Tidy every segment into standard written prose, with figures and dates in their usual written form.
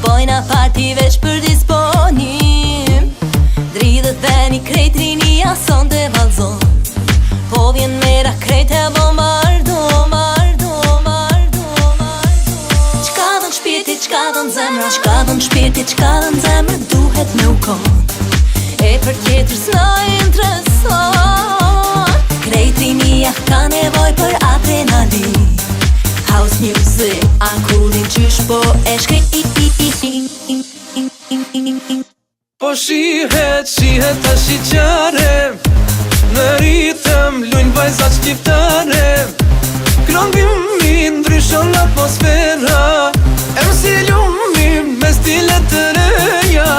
Bojna parti veç për disponim, dridhet dhe një krejt rinia son të valzon. Po vjen mera krejt e bombardo. Qka dhën shpirti, qka dhën zemra, qka dhën shpirti, qka dhën zemra, duhet me u kon. E për tjetër s'na intereson. Krejt rinia ka nevoj për adrenalin. House music, akullin qysh po e shkri. Po shihet ta shqyqare, në ritëm lujnë vajzat shqiptare. Këngimi ndryshon atmosfera, e më si lumi me stilet të reja.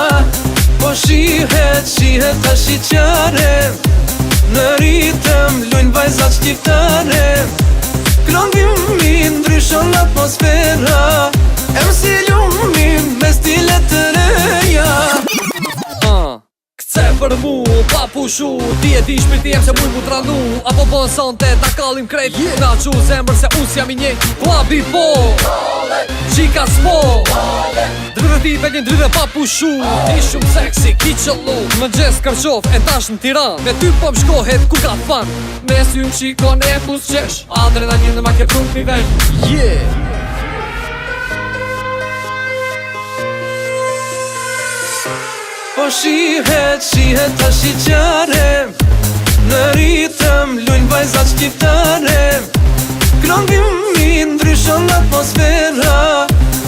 Po shihet ta shqyqare, në ritëm lujnë vajzat shqiptare. Këngimi ndryshon atmosfera, e më si lumi me stilet të reja. Kce për mu, pa pushu, ti e di shpirti jem se muj mu tranu. Apo bën sonte, ta kallim krejt, na qu zemër se us jam I një. Klabi po, qika s'mo, dryrë ti velin dryrë pa pushu. Ti shumë seksi, ki qëllu, më gjes kërqof e tash në Tiran. Me ty po m'shkohet ku ka fan, me sy më qikon e pus qesh. Adrenalin dhe ma ke prun t'i vesh. Po shihet ta shqyqare, në ritëm lujnë vajzat shqiptare. Këngimi ndryshon atmosfera,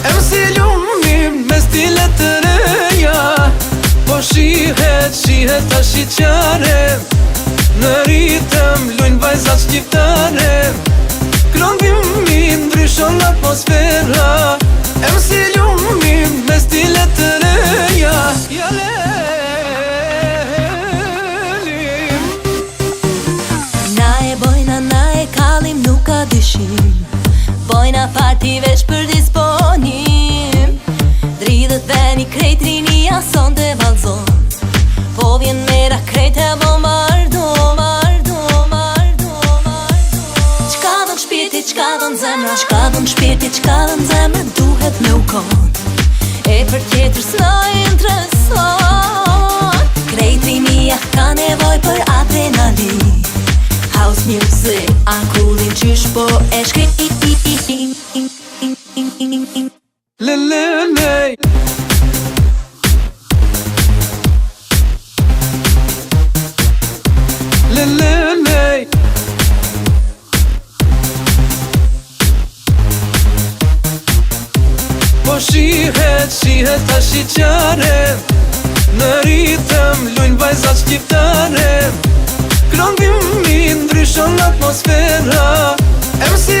e më si lumi me stilet të reja. Po shihet ta shqyqare, në ritëm lujnë vajzat shqiptare. Këngimi ndryshon atmosfera, e më si lumi me stilet të reja. Bojna parti veç për disponim, dridhet dhe një krejt rinia son të valzon. Po vjen mera krejt e bombardo. Qka dhën shpirti, qka dhën zemra, qka dhën shpirti, qka dhën zemra, duhet me u kon. E për tjetër s'na intereson. Krejt rinia ka nevoj për adrenalin. House music, akullin qysh po e shkri. Po shihet ta shqyqare, në ritëm lujnë vajzat shqiptare. Këngimi ndryshon atmosfera, e më si